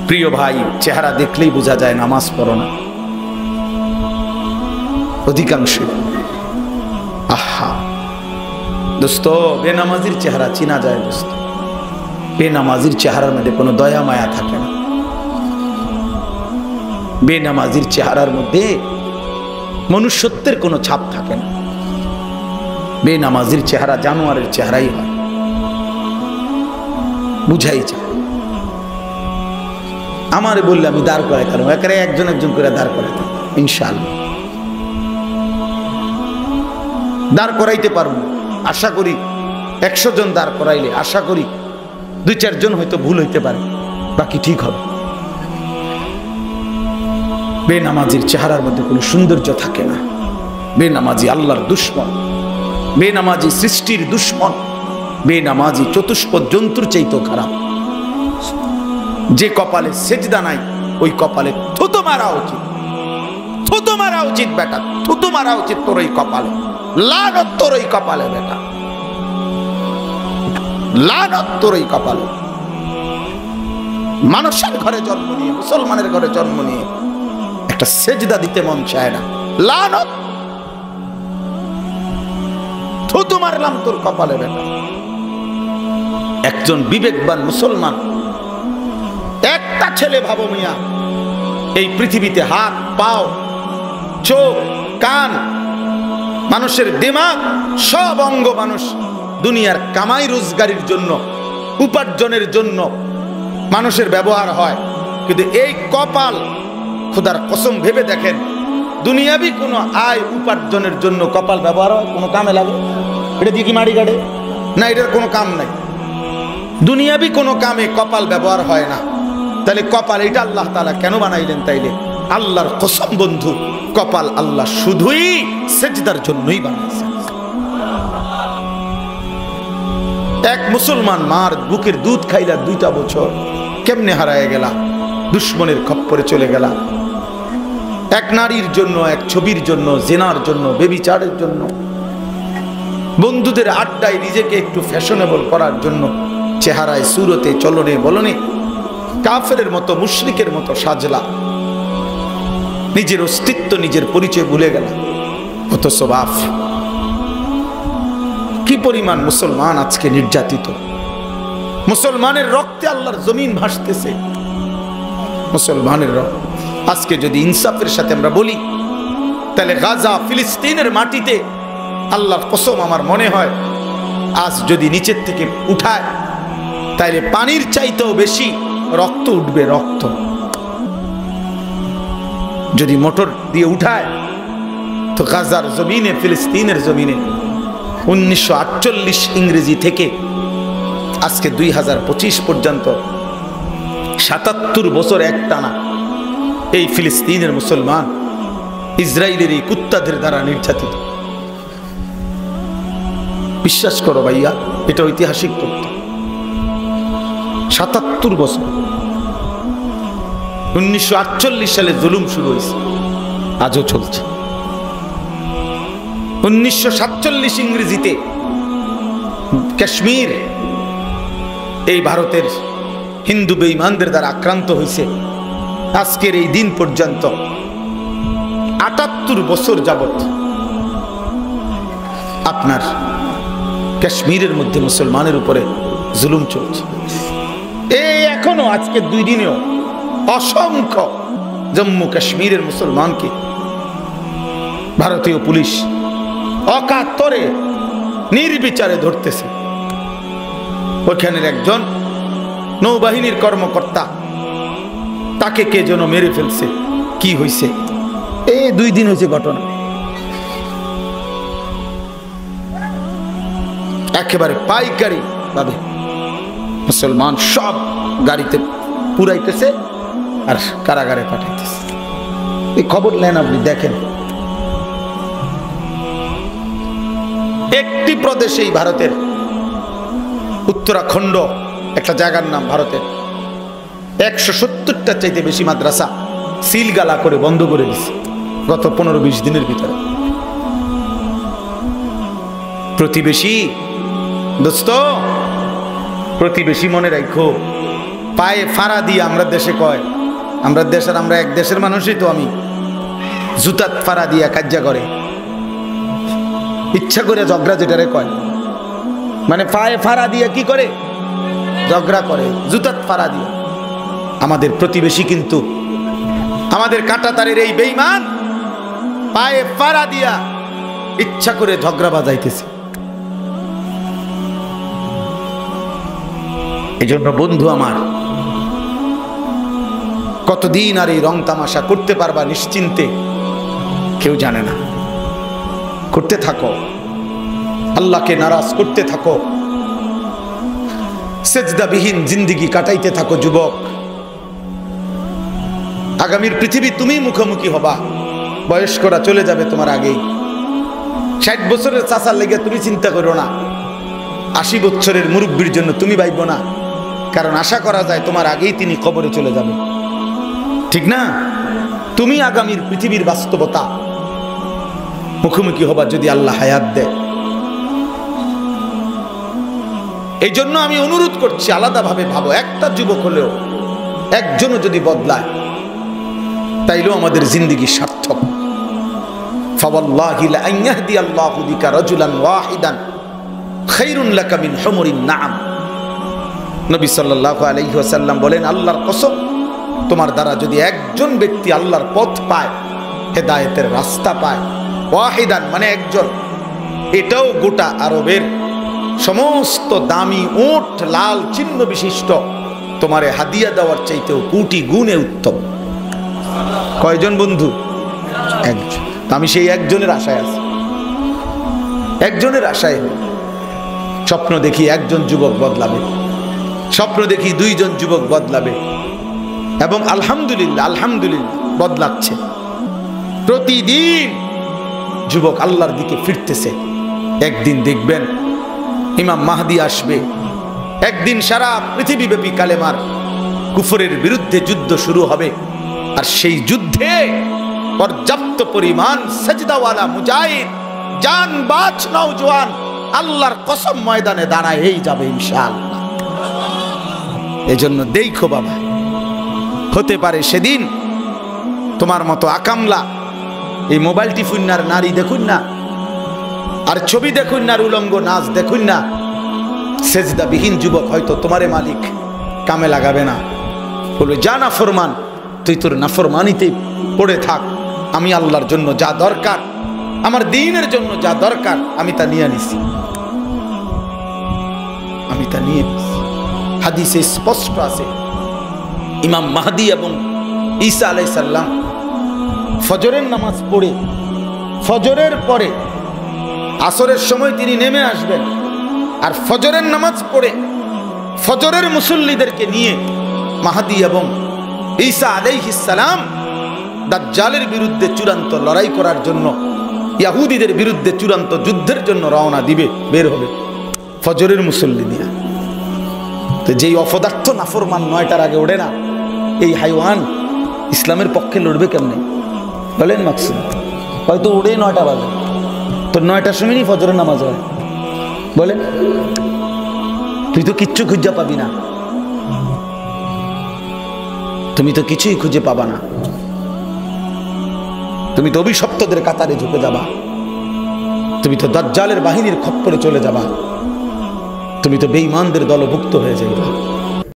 প্রিয় ভাই, চেহারা দেখলেই বোঝা যায় নামাজ পড়ো না অধিকাংশ। আহা দোস্ত, বেনামাজির চেহারা চিনা যায় দোস্ত। বেনামাজির চেহারার মধ্যে কোনো দয়া মায়া থাকে না। বেনামাজির চেহারার মধ্যে মনুষ্যত্বের কোনো ছাপ থাকে না। বেনামাজির চেহারা জানোয়ারের চেহারাই হয়, বুঝাই যায়। আমারে বললে আমি দাঁড় করাইতাম, একেবারে একজন একজন করে দাঁড় করাইতাম ইনশাআল্লাহ। দাঁড় করাইতে পারবো আশা করি। 100 জন দাঁড় করাইলে আশা করি 2-4 জন হয়তো ভুল হইতে পারে, বাকি ঠিক হবে। বেনামাজির চেহারার মধ্যে কোনো সৌন্দর্য থাকে না। বেনামাজি আল্লাহর দুশ্মন, বেনামাজি সৃষ্টির দুশ্মন, বেনামাজি চতুষ্পদ জন্তুর চাইতেও খারাপ। যে কপালে সেজদা নাই ওই কপালে থুতু মারা উচিত, থুতু মারা উচিত বেটা, থুতু মারা উচিত তোর ওই কপালে। লানত তোর ওই কপালে বেটা, লানত তোর ওই কপালে। মানুষের ঘরে জন্ম নিয়ে, মুসলমানের ঘরে জন্ম নিয়ে একটা সেজদা দিতে মন চায় না। লানত, থুতু মারলাম তোর কপালে বেটা। একজন বিবেকবান মুসলমান, একটা ছেলে ভাবো মিয়া, এই পৃথিবীতে হাত পাও চোখ কান মানুষের দিমাগ সব অঙ্গ মানুষ দুনিয়ার কামাই রোজগারির জন্য উপার্জনের জন্য মানুষের ব্যবহার হয়, কিন্তু এই কপাল খোদার কসম ভেবে দেখেন দুনিয়াবি কোনো আয় উপার্জনের জন্য কপাল ব্যবহার হয়? কোনো কামে লাগে? এটা দিয়ে কি মাড়ি কাটে? না, এটার কোনো কাম নাই। দুনিয়াবি কোনো কামে কপাল ব্যবহার হয় না। তাহলে কপাল এটা আল্লাহ তাআলা কেন বানাইলেন? তাইলে আল্লাহর কসম বন্ধু, কপাল আল্লাহ শুধুই সেজদার জন্যই বানাইছেন। এক মুসলমান মার বুকের দুধ খাইলা 2টা বছর, কেমনে হারায় গেলা? দুশ্মনের খপ্পরে চলে গেলা। এক নারীর জন্য, এক ছবির জন্য, জিনার জন্য, বেবিচারের জন্য, বন্ধুদের আড্ডায় নিজেকে একটু ফ্যাশনেবল করার জন্য চেহারায় সুরতে চলনে বলনে কাফেরের মতো মুশরিকের মতো সাজলা। নিজের অস্তিত্ব নিজের পরিচয় ভুলে গেল। অথচ বাপ কি পরিমাণ মুসলমান আজকে নির্যাতিত। মুসলমানের রক্তে আল্লাহর জমিন ভাসতেছে, মুসলমানের রক্ত। আজকে যদি ইনসাফের সাথে আমরা বলি তাহলে গাজা ফিলিস্তিনের মাটিতে আল্লাহর কসম আমার মনে হয় আজ যদি নিচের থেকে উঠায় তাইলে পানির চাইতেও বেশি রক্ত উঠবে। রক্ত যদি মোটর দিয়ে উঠায় তো গাজার জমিনে, ফিলিস্তিনের জমিনে 1948 ইংরেজি থেকে আজকে 2025 পর্যন্ত 77 বছর একটানা এই ফিলিস্তিনের মুসলমান ইসরায়েলের এই কুত্তাদের দ্বারা নির্যাতিত। বিশ্বাস করো ভাইয়া, এটা ঐতিহাসিক তথ্য। 77 বছর। 1948 সালে জুলুম শুরু হয়েছে, আজও চলছে। 1947 ইংরেজিতে কাশ্মীর এই ভারতের হিন্দু বেঈমানদের দ্বারা আক্রান্ত হয়েছে। আজকের এই দিন পর্যন্ত 78 বছর যাবত আপনার কাশ্মীরের মধ্যে মুসলমানের উপরে জুলুম চলছে। এই এখনো আজকে 2 দিনেও অসংখ্য জম্মু কাশ্মীরের মুসলমানকে ভারতীয় পুলিশ অকাতরে নির্বিচারে ধরতেছে। ওইখানের একজন নৌবাহিনীর কর্মকর্তা, তাকে কে যেন মেরে ফেলছে। কি হয়েছে? এই 2 দিন হয়েছে ঘটনা। একেবারে পাইকারি ভাবে মুসলমান সব গাড়িতে পুরাইতেছে আর কারাগারে পাঠাইতেছে। এই খবর নেন, আপনি দেখেন। একটি প্রদেশেই ভারতের উত্তরাখণ্ড একটা জায়গার নাম, ভারতের 170টা চাইতে বেশি মাদ্রাসা সিলগালা করে বন্ধ করে দিচ্ছে গত 15-20 দিনের ভিতরে। প্রতিবেশী দোস্ত, প্রতিবেশী মনে রাখো, পায়ে ফাড়া দিয়ে, আমরা দেশে কয়, আমরা এক দেশের মানুষই তো, আমি জুতাত ফাড়া দিয়া কাজ্জা করে, ইচ্ছা করে ঝগড়া যেটারে কয়, মানে পায়ে ফাড়া দিয়ে কি করে ঝগড়া করে, জুতাত ফাড়া দিয়ে। আমাদের প্রতিবেশী কিন্তু আমাদের কাঁটাতারের এই বেঈমান পায়ে ফাড়া দিয়া ইচ্ছা করে ঝগড়া বাজাইতেছে। এই জন্য বন্ধু আমার, কতদিন আর এই রং তামাশা করতে পারবা নিশ্চিন্তে কেউ জানে না। করতে থাকো, আল্লাহকে নারাজ করতে থাকো, সেজদাবিহীন জিন্দেগি কাটাইতে থাকো যুবক। আগামীর পৃথিবী তুমি মুখোমুখি হবা, বয়স্করা চলে যাবে তোমার আগেই। 60 বছরের চাচার লেগে তুমি চিন্তা করো না, 80 বছরের মুরব্বীর জন্য তুমি ভাইব না, কারণ আশা করা যায় তোমার আগেই তিনি কবরে চলে যাবে, ঠিক না? তুমি আগামীর পৃথিবীর বাস্তবতা মুখোমুখি হবা যদি আল্লাহ হায়াত দেয়। এই জন্য আমি অনুরোধ করছি, আলাদাভাবে ভাবো। একটা যুবক হলেও, একজনও যদি বদলায়, তাইলেও আমাদের জিন্দেগি সার্থক। ফাওয়াল্লাহি লা আন ইয়াহদি আল্লাহু বিকা রাজুলান ওয়াহিদান খায়রুন লাকা মিন হুমুরিন নাআম। নবী সাল্লাল্লাহু আলাইহি ওয়াসাল্লাম বলেন, আল্লাহর কসম, তোমার দ্বারা যদি একজন ব্যক্তি আল্লাহর পথ পায়, হেদায়েতের রাস্তা পায়, ওয়াহিদান মানে একজন, এটাও গোটা আরবের সমস্ত দামি উট লাল চিহ্ন বিশিষ্ট তোমারে হাদিয়া দেওয়ার চাইতেও কোটি গুণে উত্তম। কয়জন বন্ধু? একজন। আমি সেই একজনের আশায় আছি, একজনের আশায় স্বপ্ন দেখি একজন যুবক বদলাবে, স্বপ্ন দেখি 2 জন যুবক বদলাবে, এবং আলহামদুলিল্লাহ আলহামদুলিল্লাহ বদলাচ্ছে। প্রতিদিন যুবক আল্লাহর দিকে ফিরতেছে। একদিন দেখবেন ইমাম মাহদি আসবে, একদিন সারা পৃথিবীব্যাপী কালেমার কুফরের বিরুদ্ধে যুদ্ধ শুরু হবে, আর সেই যুদ্ধে পর্যাপ্ত পরিমাণ সেজদাওয়ালা মুজাহিদ জানবাজ নওজোয়ান আল্লাহর কসম ময়দানে দাঁড়ায় যাবে ইনশাআল্লাহ। এজন্য দেখো বাবা, হতে পারে সেদিন তোমার মতো আকামলা এই মোবাইল টিফুন আর নারী দেখুন না, আর ছবি দেখুন না, আর উলঙ্গ নাচ দেখুন না, সেজদাবিহীন যুবক হয়তো তোমারে মালিক কামে লাগাবে না, বলবে যা না ফরমান, তুই তোর নাফরমানিতে পড়ে থাক, আমি আল্লাহর জন্য যা দরকার, আমার দ্বীনের জন্য যা দরকার আমি তা নিয়ে নিছি, আমি তা নিয়ে নিছি। হাদিসে স্পষ্ট আছে, ইমাম মাহদি এবং ঈসা আলাইহিস সালাম ফজরের নামাজ পড়ে, ফজরের পরে আসরের সময় তিনি নেমে আসবেন, আর ফজরের নামাজ পড়ে ফজরের মুসল্লিদেরকে নিয়ে মাহদি এবং ঈসা আলাইহিস সালাম দাজ্জালের বিরুদ্ধে চূড়ান্ত লড়াই করার জন্য, ইহুদিদের বিরুদ্ধে চূড়ান্ত যুদ্ধের জন্য রওনা দিবে, বের হবে ফজরের মুসল্লি নিয়ে। তো যেই অপদার্থ নাফরমান 9টার আগে ওঠে না, এই হাইওয়ান ইসলামের পক্ষে লড়বে কেমনে বলেন? মাকসুদ হয়তো উড়ে 9টা বাজে, তো 9টার সময়ই ফজরের নামাজ হয়, বলেন? তুই তো কিচ্ছু খুঁজে পাবি না, তুমি তো কিছুই খুঁজে পাবা না, তুমি তো অভিশপ্তদের কাতারে ঝুঁকে যাবা, তুমি তো দাজ্জালের বাহিনীর খপ্পরে চলে যাবা, তুমি তো বেঈমানদের দলভুক্ত হয়ে যাইবা।